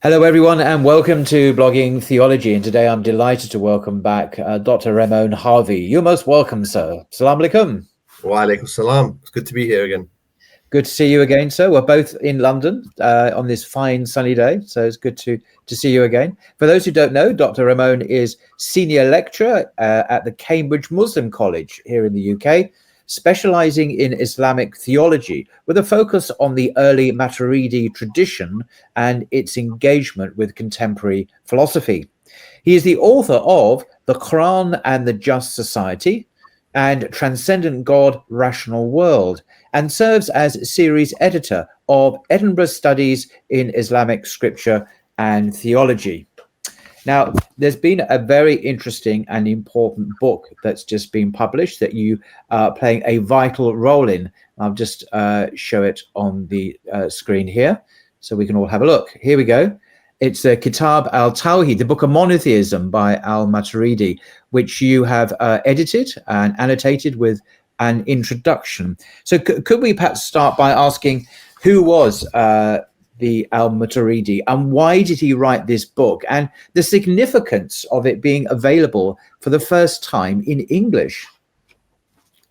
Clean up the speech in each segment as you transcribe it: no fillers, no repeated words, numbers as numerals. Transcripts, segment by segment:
Hello, everyone, and welcome to Blogging Theology. And today I'm delighted to welcome back Dr. Ramon Harvey. You're most welcome, sir. Salam alaikum. Wa alaikum salam. It's good to be here again. Good to see you again, sir. We're both in London on this fine sunny day, so it's good to see you again. For those who don't know, Dr. Ramon is senior lecturer at the Cambridge Muslim College here in the UK, specializing in Islamic theology with a focus on the early Maturidi tradition and its engagement with contemporary philosophy. He is the author of The Quran and the Just Society and Transcendent God, Rational World, and serves as series editor of Edinburgh Studies in Islamic Scripture and Theology. Now, there's been a very interesting and important book that's just been published that you are playing a vital role in. I'll just show it on the screen here so we can all have a look. Here we go. It's Kitab al-Tawhid, the Book of Monotheism by Al-Maturidi, which you have edited and annotated with an introduction. So could we perhaps start by asking who was the Al-Maturidi and why did he write this book and the significance of it being available for the first time in English?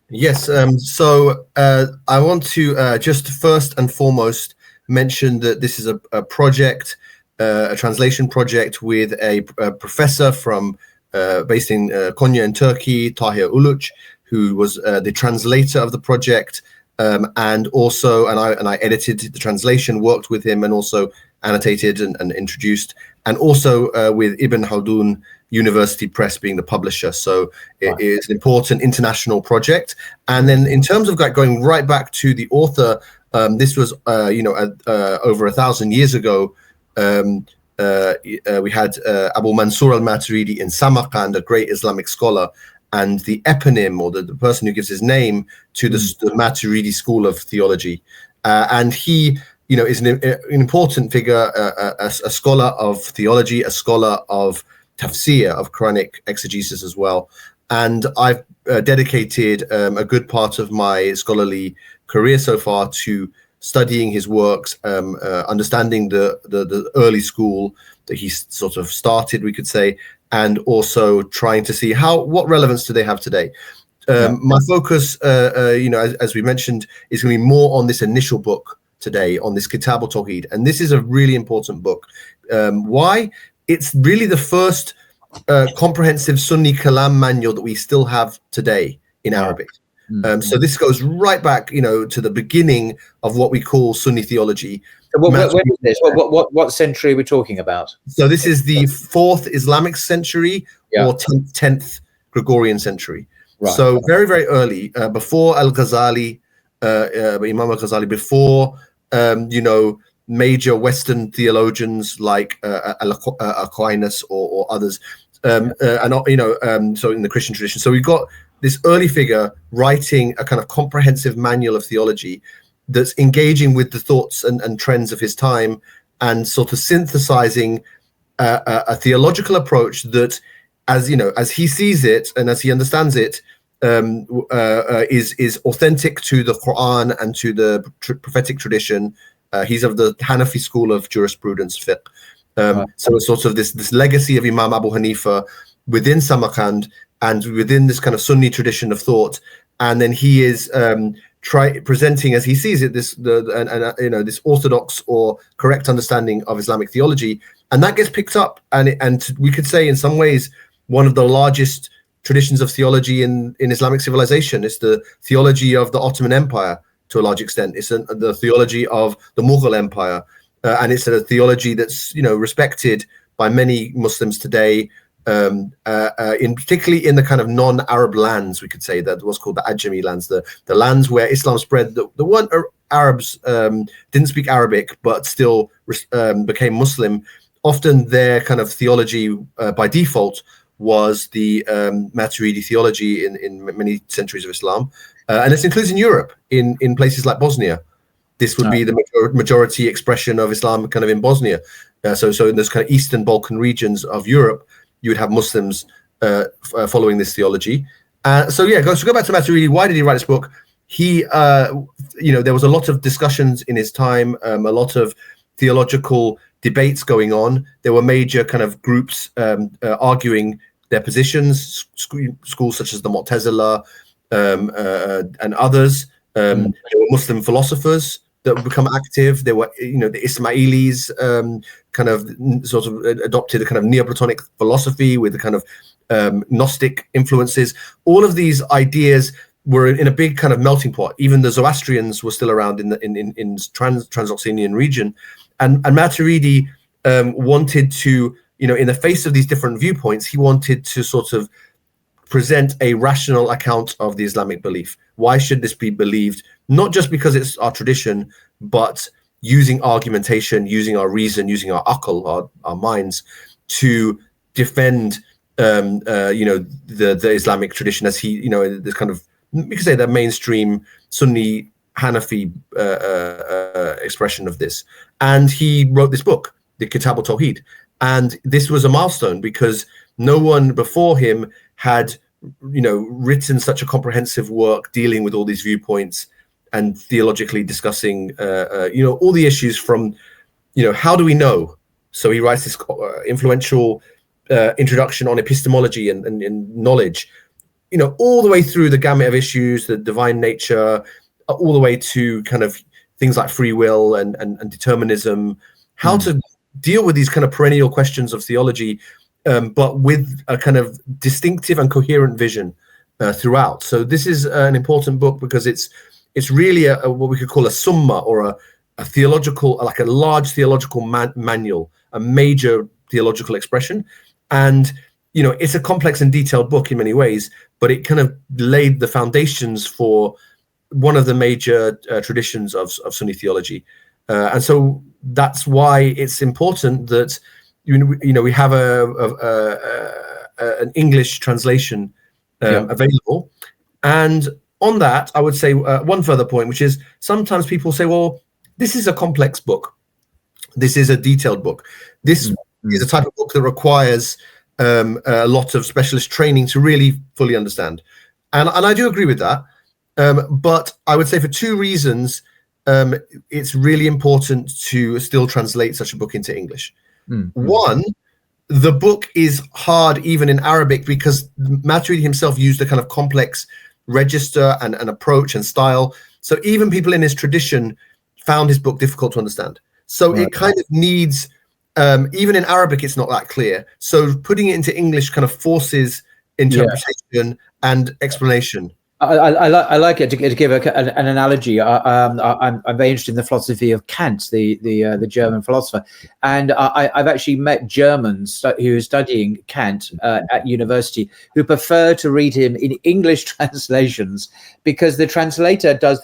Yes, so I want to just first and foremost mention that this is a project, a translation project with a professor from based in Konya in Turkey, Tahir Uluç, who was the translator of the project. And I edited the translation, worked with him, and also annotated and introduced, and also with Ibn Khaldun University Press being the publisher. So it is an important international project. And then in terms of going right back to the author, this was over 1,000 years ago. We had Abu Mansur al-Maturidi in Samarkand, a great Islamic scholar, and the eponym, or the person who gives his name to the Maturidi school of theology. And he, is an important figure, a scholar of theology, a scholar of tafsir, of Quranic exegesis as well. And I've dedicated a good part of my scholarly career so far to studying his works, understanding the early school that he sort of started, we could say, and also trying to see what relevance do they have today. My focus, as we mentioned, is going to be more on this initial book today, on this Kitab al-Tawhid. And this is a really important book. Why? It's really the first comprehensive Sunni Kalam manual that we still have today in Arabic. So this goes right back, to the beginning of what we call Sunni theology. When is this? What century are we talking about? So this is the 4th Islamic century or 10th Gregorian century. Right. So very, very early, before Al-Ghazali, Imam Al-Ghazali, before, major Western theologians like Aquinas or others, so in the Christian tradition. So we've got this early figure writing a kind of comprehensive manual of theology that's engaging with the thoughts and trends of his time and sort of synthesizing a theological approach that, as he sees it and as he understands it, is authentic to the Quran and to the prophetic tradition. He's of the Hanafi school of jurisprudence, fiqh. So it's sort of this legacy of Imam Abu Hanifa within Samarkand and within this kind of Sunni tradition of thought. And then he is presenting, as he sees it, this orthodox or correct understanding of Islamic theology, and that gets picked up, and we could say in some ways one of the largest traditions of theology in Islamic civilization. It's the theology of the Ottoman Empire to a large extent. It's the theology of the Mughal Empire, and it's a theology that's respected by many Muslims today. Particularly in the kind of non-Arab lands, we could say, that what's called the Ajami lands, the lands where Islam spread. The one Arabs didn't speak Arabic but still became Muslim. Often their kind of theology by default was the Maturidi theology in many centuries of Islam, and this includes in Europe, in places like Bosnia. This would be the majority expression of Islam kind of in Bosnia. So in those kind of Eastern Balkan regions of Europe, you would have Muslims following this theology. So go back to Maturidi. Why did he write this book? He, there was a lot of discussions in his time, a lot of theological debates going on. There were major kind of groups arguing their positions, schools such as the Mu'tazila and others. There were Muslim philosophers that would become active. There were, the Ismailis kind of sort of adopted a kind of Neoplatonic philosophy with the kind of Gnostic influences. All of these ideas were in a big kind of melting pot. Even the Zoroastrians were still around in the Transoxanian region, and Maturidi wanted to, in the face of these different viewpoints, he wanted to sort of present a rational account of the Islamic belief. Why should this be believed? Not just because it's our tradition, but using argumentation, using our reason, using our aql, our minds, to defend, the Islamic tradition as he, this kind of, we could say, the mainstream Sunni Hanafi expression of this. And he wrote this book, the Kitab al-Tawhid. And this was a milestone because no one before him had, written such a comprehensive work dealing with all these viewpoints and theologically discussing, all the issues from, how do we know? So he writes this influential introduction on epistemology and knowledge, all the way through the gamut of issues, the divine nature, all the way to kind of things like free will and determinism, how to deal with these kind of perennial questions of theology, but with a kind of distinctive and coherent vision throughout. So this is an important book because it's really what we could call a summa, or a theological, like a large theological manual, a major theological expression. And, it's a complex and detailed book in many ways, but it kind of laid the foundations for one of the major traditions of Sunni theology. And so that's why it's important that, we have an English translation available. And on that, I would say one further point, which is sometimes people say, well, this is a complex book. This is a detailed book. This is a type of book that requires a lot of specialist training to really fully understand. And I do agree with that. But I would say for two reasons, it's really important to still translate such a book into English. One, the book is hard even in Arabic because Maturidi himself used a kind of complex register and approach and style. So even people in his tradition found his book difficult to understand. So it kind of needs, even in Arabic, it's not that clear. So putting it into English kind of forces interpretation and explanation. I like it to give an analogy. I'm very interested in the philosophy of Kant, the German philosopher, and I've actually met Germans who are studying Kant at university who prefer to read him in English translations because the translator does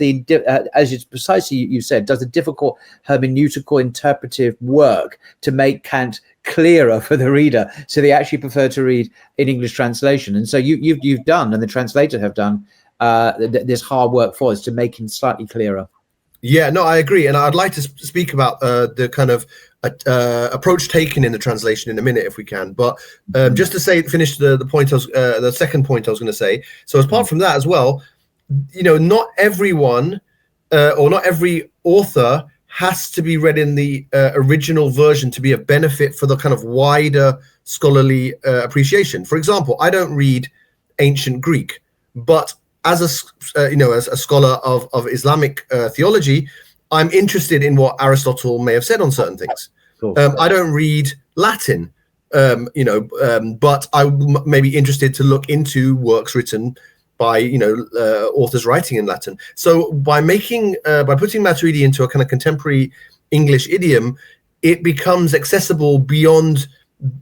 as it's precisely you said, does the difficult hermeneutical interpretive work to make Kant clearer for the reader. So they actually prefer to read in English translation, and so you've done, and the translator have done, this hard work for us to make him slightly clearer. Yeah, no, I agree. And I'd like to speak about the kind of approach taken in the translation in a minute, if we can. But just to finish the point, the second point I was going to say. So apart from that as well, not everyone or not every author has to be read in the original version to be of benefit for the kind of wider scholarly appreciation. For example, I don't read ancient Greek, but as a scholar of Islamic theology, I'm interested in what Aristotle may have said on certain things. I don't read Latin, but I may be interested to look into works written by authors writing in Latin. So by putting Maturidi into a kind of contemporary English idiom, it becomes accessible beyond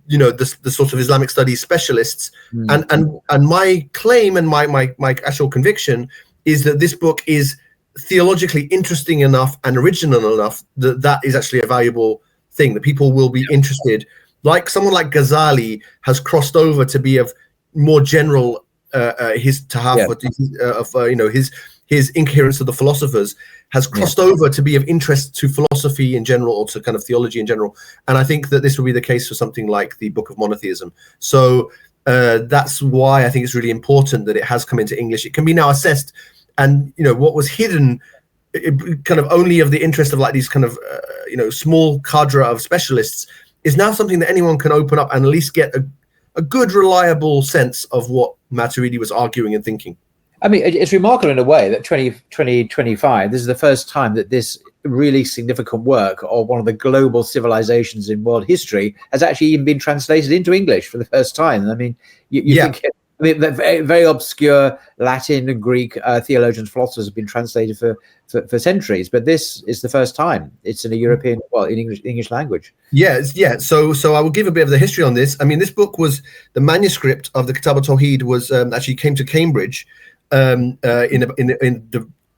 the sort of Islamic studies specialists. And my claim and my actual conviction is that this book is theologically interesting enough and original enough that is actually a valuable thing, that people will be interested. Like someone like Ghazali has crossed over to be of more general his incoherence of the philosophers has crossed over to be of interest to philosophy in general, or to kind of theology in general. And I think that this will be the case for something like the Book of Monotheism. So that's why I think it's really important that it has come into English. It can be now assessed, and what was hidden kind of only of the interest of like these kind of small cadre of specialists, is now something that anyone can open up and at least get a good, reliable sense of what Maturidi was arguing and thinking. I mean, it's remarkable in a way that 2025, this is the first time that this really significant work of one of the global civilizations in world history has actually even been translated into English for the first time. I mean, you think, I mean, the very, very obscure Latin and Greek theologians, philosophers have been translated for centuries, but this is the first time it's in a European, well, in English language. Yeah. So I will give a bit of the history on this. I mean, this book was, the manuscript of the Kitab al-Tawhid was actually came to Cambridge in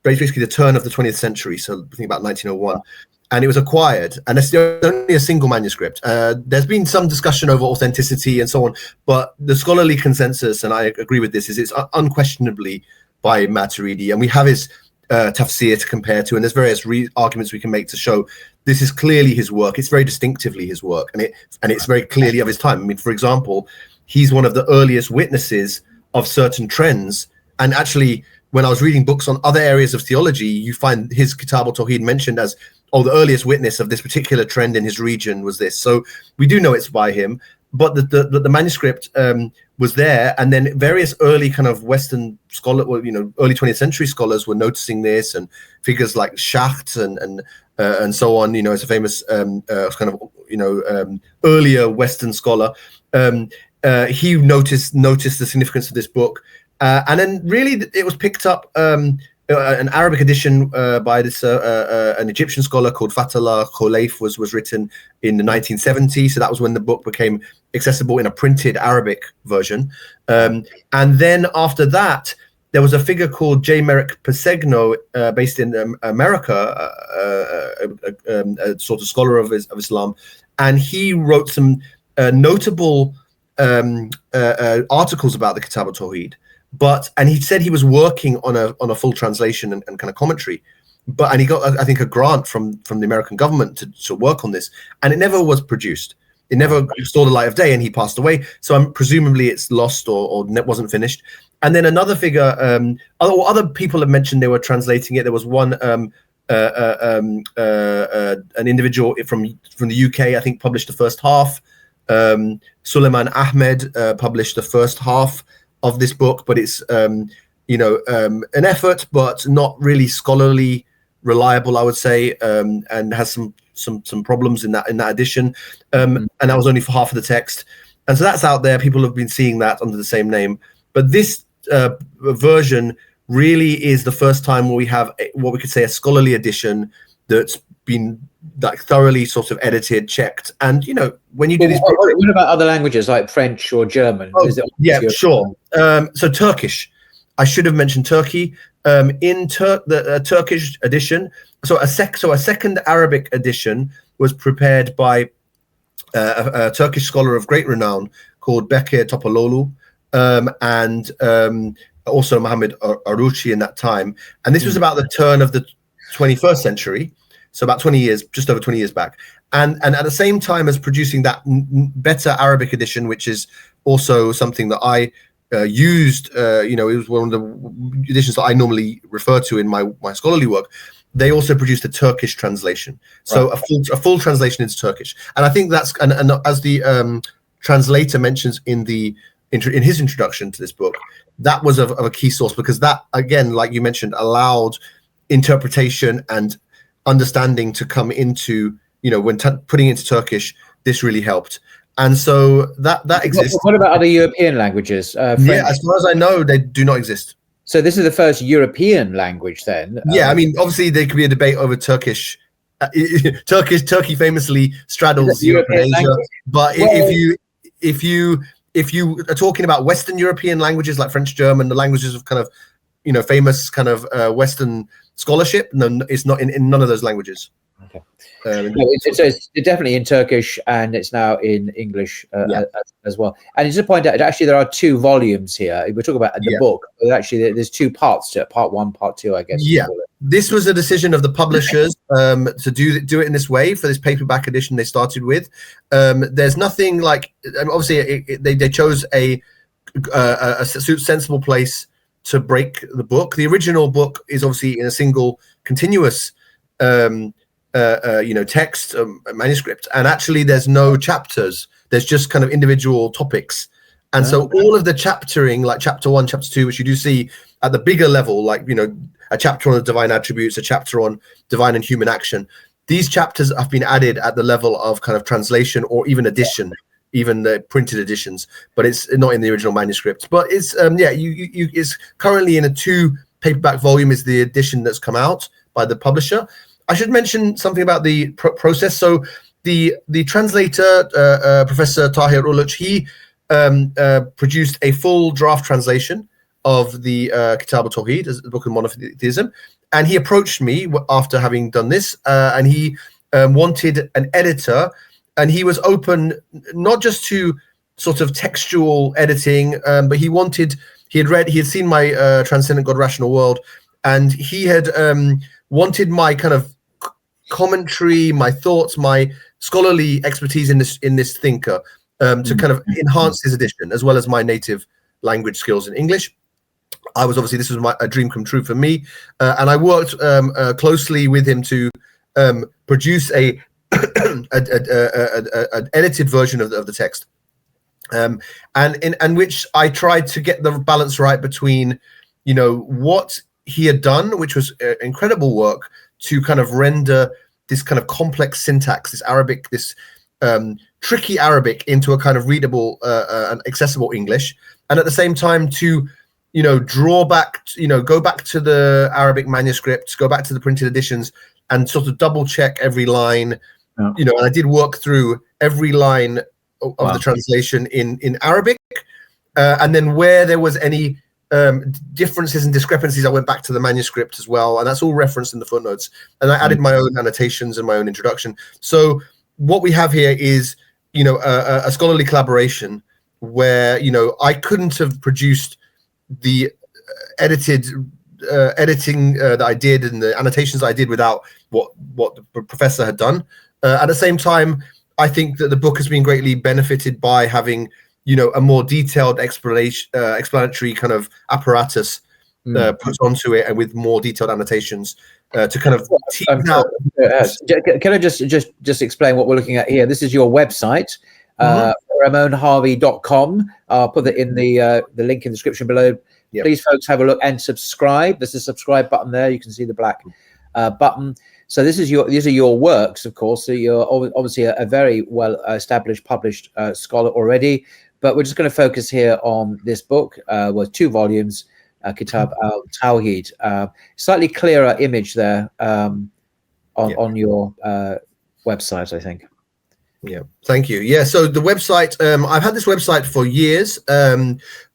basically the turn of the 20th century, so I think about 1901, and it was acquired, and it's only a single manuscript. There's been some discussion over authenticity and so on, but the scholarly consensus, and I agree with this, is it's unquestionably by Maturidi, and we have his tafsir to compare to, and there's various arguments we can make to show this is clearly his work. It's very distinctively his work, and it's very clearly of his time. I mean, for example, he's one of the earliest witnesses of certain trends. And actually, when I was reading books on other areas of theology, you find his Kitab al-Tawhid mentioned as, the earliest witness of this particular trend in his region was this. So we do know it's by him, but the manuscript was there, and then various early kind of Western early 20th century scholars were noticing this, and figures like Schacht and so on, as a famous earlier Western scholar. He noticed the significance of this book. And then really it was picked up, an Arabic edition by this an Egyptian scholar called Fatullah Kholeif was written in the 1970s. So that was when the book became accessible in a printed Arabic version. And then after that, there was a figure called J. Merrick Persegno, based in America, a sort of scholar of Islam. And he wrote some notable articles about the Kitab al-Tawhid. And he said he was working on a full translation and kind of commentary, and he got, I think, a grant from the American government to work on this, and it never was produced. It never saw the light of day, and he passed away. So presumably it's lost or wasn't finished. And then another figure, other people have mentioned they were translating it. There was one an individual from the UK, I think, published the first half. Suleiman Ahmed published the first half of this book, but it's an effort, but not really scholarly reliable, I would say, and has some problems in that edition. And that was only for half of the text, and so that's out there. People have been seeing that under the same name, but this version really is the first time where we have what we could say a scholarly edition that's been like thoroughly sort of edited, checked, and when you do this. What about other languages like French or German? Sure. So Turkish, I should have mentioned Turkey. In the Turkish edition, so a second Arabic edition was prepared by a Turkish scholar of great renown called Bekir Topaloğlu, and also Muhammad Aruchi in that time. And this was about the turn of the 21st century. So about 20 years, just over 20 years back. And at the same time as producing that better Arabic edition, which is also something that I used, it was one of the editions that I normally refer to in my scholarly work. They also produced a Turkish translation. So a full translation into Turkish. And I think that's, and as the translator mentions in his introduction to this book, that was of a key source, because that, again, like you mentioned, allowed interpretation and understanding to come into, when putting into Turkish, this really helped. And so that exists. What about other European languages? Yeah, as far as I know, they do not exist. So this is the first European language then? Yeah, I mean, obviously there could be a debate over Turkish. Turkey famously straddles Europe and Asia. Language? But if you are talking about Western European languages like French, German, the languages of kind of, famous kind of Western scholarship, no, it's not in none of those languages. Okay. It's definitely in Turkish, and it's now in English as well. And just to point out, actually, there are 2 volumes here. We're talking about the book, but actually, there's 2 parts to it. Part 1, part 2, I guess. Yeah, this was a decision of the publishers to do it in this way for this paperback edition they started with. There's nothing like, obviously, they chose a sensible place to break the book. The original book is obviously in a single continuous text, manuscript, and actually there's no chapters. There's just kind of individual topics. And so all of the chaptering, like chapter 1, chapter 2, which you do see at the bigger level, like, a chapter on the divine attributes, a chapter on divine and human action, these chapters have been added at the level of kind of translation or even edition, even the printed editions, but it's not in the original manuscript. But it's it's currently in a 2 paperback volume is the edition that's come out by the publisher. I should mention something about the process. So the translator, Professor Tahir Uluch, he produced a full draft translation of the Kitab al-Tawheed, the Book of Monotheism, and he approached me after having done this, and he wanted an editor, and he was open not just to sort of textual editing, but he had seen my Transcendent God Rational World, and he had wanted my kind of commentary, my thoughts, my scholarly expertise in this thinker to kind of enhance his edition, as well as my native language skills in English. This was a dream come true for me, and I worked closely with him to produce an edited version of the text, and in which I tried to get the balance right between, what he had done, which was incredible work, to kind of render this kind of complex syntax, this Arabic, this tricky Arabic, into a kind of readable and accessible English, and at the same time to draw back, go back to the Arabic manuscripts, go back to the printed editions, and sort of double check every line. And I did work through every line of the translation in Arabic, and then where there was any differences and discrepancies, I went back to the manuscript as well, and that's all referenced in the footnotes. And I added my own annotations and my own introduction. So what we have here is, a scholarly collaboration where, I couldn't have produced the editing that I did and the annotations I did without what the professor had done. At the same time, I think that the book has been greatly benefited by having, a more detailed explanatory kind of apparatus put onto it, and with more detailed annotations to kind of tease out. Can I just explain what we're looking at here? This is your website, ramonharvey.com. I'll put it in the link in the description below. Yep. Please, folks, have a look and subscribe. There's a subscribe button there. You can see the black button. So these are your works, of course. So you're obviously a very well established, published scholar already. But we're just going to focus here on this book, with 2 volumes, Kitab al-Tawheed. Slightly clearer image there on your website, I think. Yeah, thank you. Yeah, so the website, I've had this website for years,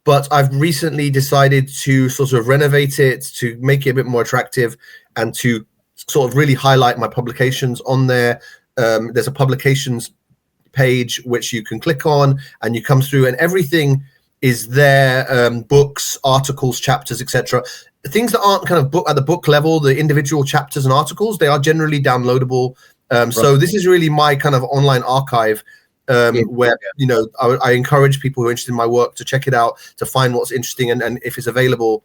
but I've recently decided to sort of renovate it, to make it a bit more attractive, and to sort of really highlight my publications on there. There's a publications page which you can click on, and you come through, and everything is there, books, articles, chapters, etc. Things that aren't kind of at the book level, the individual chapters and articles, they are generally downloadable. So this is really my kind of online archive, where I encourage people who are interested in my work to check it out, to find what's interesting, and if it's available,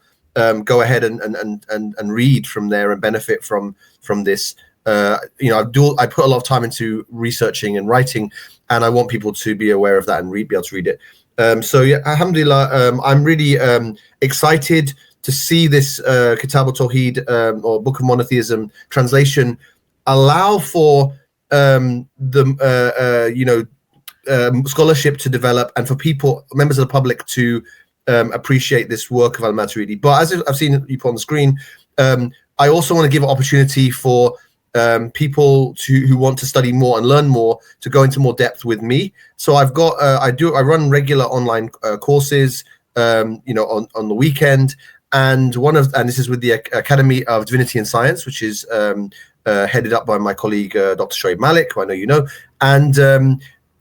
go ahead and read from there and benefit from this. I put a lot of time into researching and writing, and I want people to be aware of that and be able to read it. So yeah, alhamdulillah, I'm really excited to see this Kitab al-Tawheed, or Book of Monotheism translation, allow for scholarship to develop, and for members of the public to appreciate this work of Al-Maturidi. But as I've seen you put on the screen, I also want to give an opportunity for people who want to study more and learn more to go into more depth with me. So I've got I run regular online courses on the weekend, and this is with the Academy of Divinity and Science, which is headed up by my colleague Dr. Shoaib Malik, who I know you know. And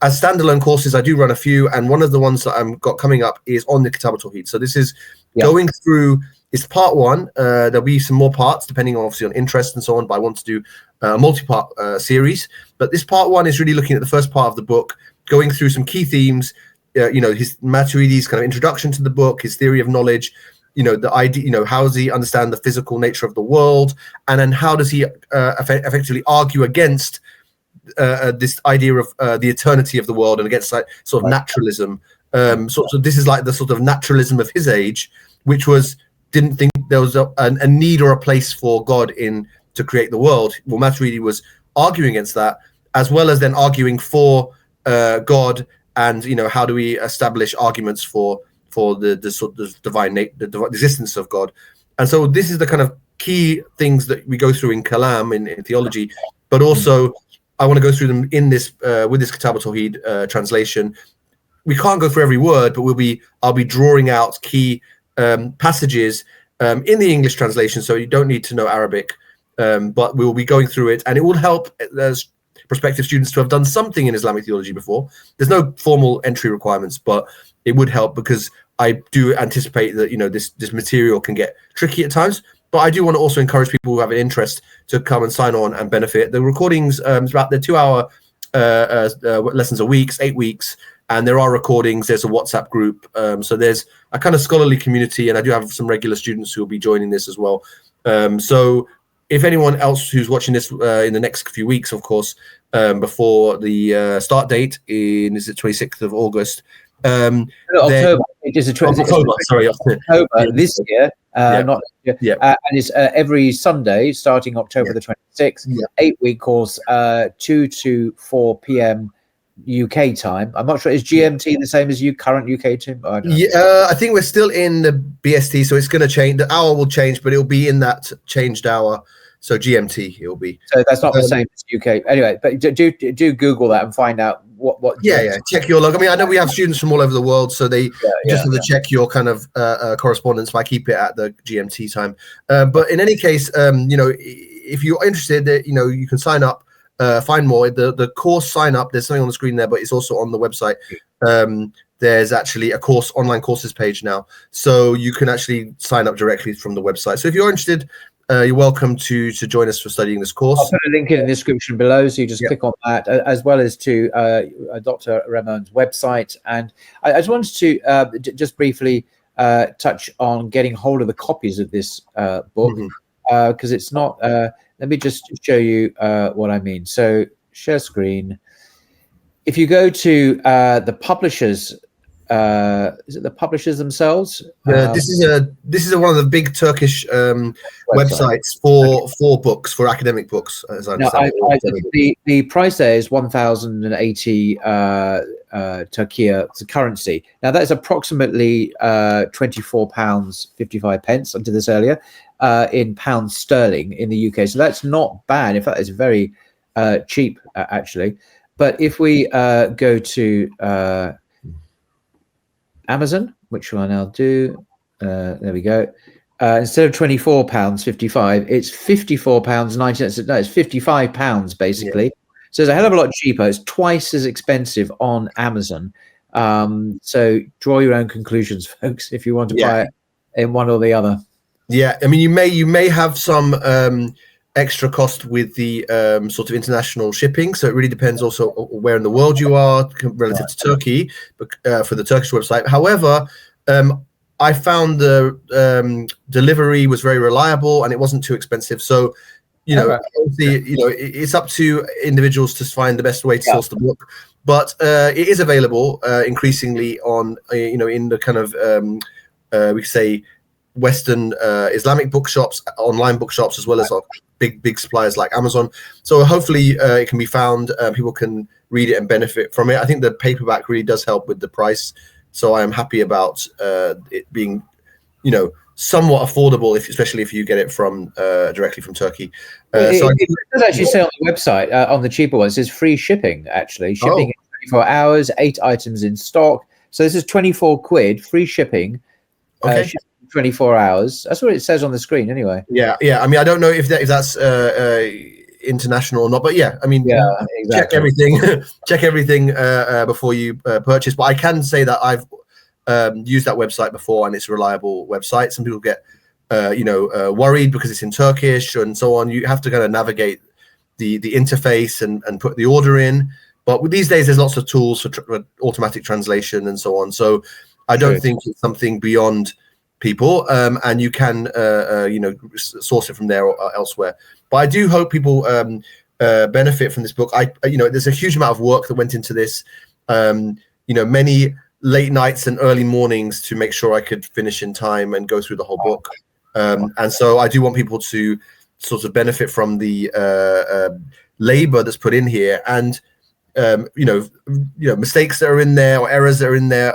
as standalone courses, I do run a few, and one of the ones that I've got coming up is on the Kitab al-Tawheed. So this is going through. It's part 1. There'll be some more parts depending obviously on interest and so on, but I want to do a multi-part series. But this part 1 is really looking at the first part of the book, going through some key themes, his Maturidi's kind of introduction to the book, his theory of knowledge, the idea, how does he understand the physical nature of the world, and then how does he effectively argue against this idea of the eternity of the world and against like sort of naturalism. So this is like the sort of naturalism of his age, which didn't think there was a need or a place for God to create the world. Well, Maturidi was arguing against that, as well as then arguing for God, and how do we establish arguments for the sort of divine existence of God. And so this is the kind of key things that we go through in Kalam in theology, but also I want to go through them in this with this Kitab al-Tawhid translation. We can't go through every word, but I'll be drawing out key passages in the English translation, so you don't need to know Arabic, but we will be going through it, and it will help prospective students to have done something in Islamic theology before. There's no formal entry requirements, but it would help, because I do anticipate that this material can get tricky at times. But I do want to also encourage people who have an interest to come and sign on and benefit. The recordings, they're 2-hour lessons a week, 8 weeks, and there are recordings. There's a WhatsApp group, so there's a kind of scholarly community, and I do have some regular students who will be joining this as well. So if anyone else who's watching this in the next few weeks, of course, before the start date is it 26th of August? October. It is October. Sorry, October this year, not next year. And it's every Sunday starting October the 26th. 8-week course, 2 to 4 p.m. UK time. I'm not sure. Is GMT the same as current UK time? I think we're still in the BST, so it's going to change. The hour will change, but it'll be in that changed hour. So GMT it will be. So that's not the same as UK. Anyway, but do Google that and find out what. Check your log. I mean, I know we have students from all over the world, so they just have to check your kind of correspondence. But I keep it at the GMT time. But in any case, if you're interested, you can sign up. Find more. The course sign up. There's something on the screen there, but it's also on the website. There's actually a online courses page now, so you can actually sign up directly from the website. So if you're interested, you're welcome to join us for studying this course. I'll put a link in the description below, so you just click on that, as well as to Dr. Ramon's website. And I just wanted to just briefly touch on getting hold of the copies of this book, because it's not. Let me just show you what I mean. So share screen. If you go to the publishers, is it the publishers themselves? This is one of the big Turkish websites for books, for academic books. As I understand the price there is 1,080 Turkiya currency. Now that is approximately £24.55. I did this earlier in pounds sterling in the UK. So that's not bad. In fact, it's very cheap actually. But if we go to Amazon, which I now do, there we go. Instead of £24.55, it's £54.90. No, it's £55 basically. So it's a hell of a lot cheaper. It's twice as expensive on Amazon. So draw your own conclusions, folks, if you want to buy it in one or the other. Yeah, I mean, you may have some extra cost with the sort of international shipping, so it really depends also where in the world you are relative to Turkey, for the Turkish website. However, I found the delivery was very reliable and it wasn't too expensive. So obviously, it's up to individuals to find the best way to source the book, but it is available increasingly on in the kind of we could say Western Islamic bookshops, online bookshops, as well as big suppliers like Amazon. So hopefully it can be found. People can read it and benefit from it. I think the paperback really does help with the price. So I am happy about it being, somewhat affordable, especially if you get it from directly from Turkey. It does actually say on the website, on the cheaper ones, it says free shipping. Actually, shipping in 24 hours, 8 items in stock. So this is £24, free shipping. 24 hours. That's what it says on the screen anyway. Yeah. I mean, I don't know if that's international or not, but I mean, exactly. check everything before you purchase. But I can say that I've used that website before, and it's a reliable website. Some people get worried because it's in Turkish and so on. You have to kind of navigate the interface and put the order in. But these days, there's lots of tools for automatic translation and so on. So I don't think it's something beyond people, and you can source it from there or elsewhere. But I do hope people benefit from this book. There's a huge amount of work that went into this. Many late nights and early mornings to make sure I could finish in time and go through the whole book. And so I do want people to sort of benefit from the labor that's put in here, and mistakes that are in there or errors that are in there.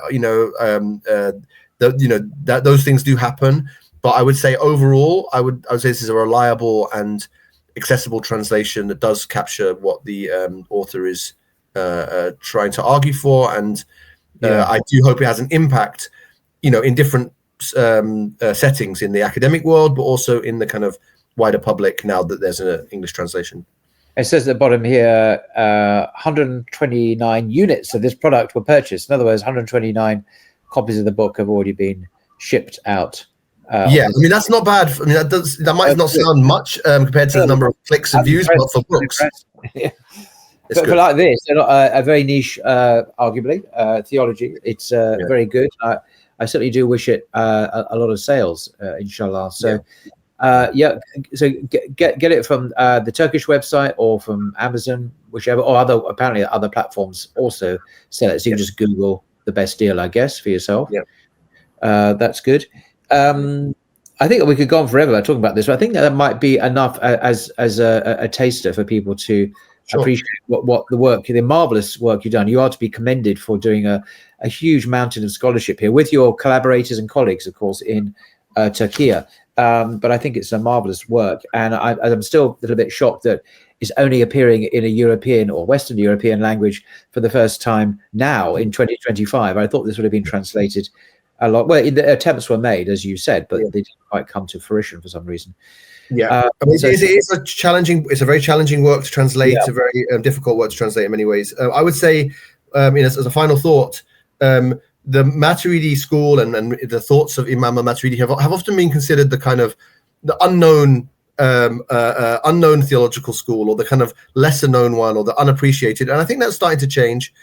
Those things do happen. But I would say overall, I would say this is a reliable and accessible translation that does capture what the author is trying to argue for, and I do hope it has an impact, in different settings in the academic world, but also in the kind of wider public now that there's an English translation. It says at the bottom here, 129 units of this product were purchased. In other words, 129 copies of the book have already been shipped out. That's not bad. That might not sound much compared to the number of clicks and views, but for books. For like this, a very niche, arguably, theology. It's very good. I certainly do wish it a lot of sales, inshallah. So, so get it from the Turkish website or from Amazon, whichever, or apparently other platforms also sell it. So you can just Google the best deal, I guess, for yourself. That's good. I think we could go on forever talking about this, but I think that might be enough as a taster for people to appreciate what the marvelous work you've done. You are to be commended for doing a huge mountain of scholarship here with your collaborators and colleagues, of course, in Turkey. But I think it's a marvelous work, and I'm still a little bit shocked that it's only appearing in a European or Western European language for the first time now in 2025. I thought this would have been translated a lot. Well, the attempts were made, as you said, but they didn't quite come to fruition for some reason. It's a very challenging work to translate. It's a very difficult work to translate in many ways. I would say, as a final thought, the Maturidi school and the thoughts of Imam Al-Maturidi have often been considered the kind of the unknown theological school, or the kind of lesser known one, or the unappreciated. And I think that's starting to change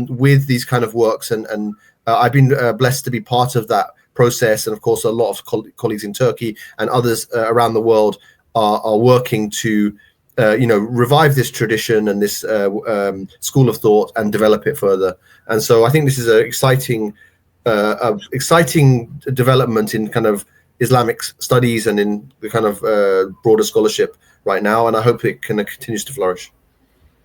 with these kind of works. And I've been blessed to be part of that process. And of course, a lot of colleagues in Turkey and others around the world are working to revive this tradition and this school of thought and develop it further. And so I think this is an exciting development in kind of Islamic studies and in the kind of broader scholarship right now. And I hope it continues to flourish.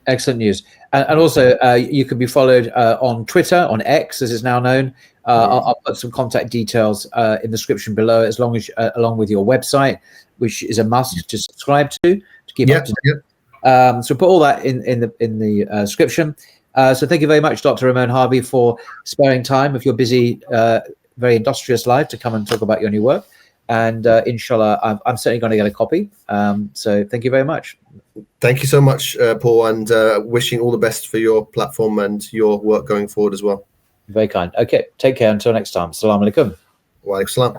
Excellent news. And also, you can be followed on Twitter, on X, as it's now known. I'll put some contact details in the description below, as long as along with your website, which is a must to subscribe to keep up to date. So put all that in the description. So thank you very much, Dr. Ramon Harvey, for sparing time of your busy, very industrious life to come and talk about your new work. And inshallah, I'm certainly going to get a copy. So thank you very much. Thank you so much, Paul, and wishing all the best for your platform and your work going forward as well. Very kind. Okay, take care until next time. Assalamu alaikum. Wa alaikum salam.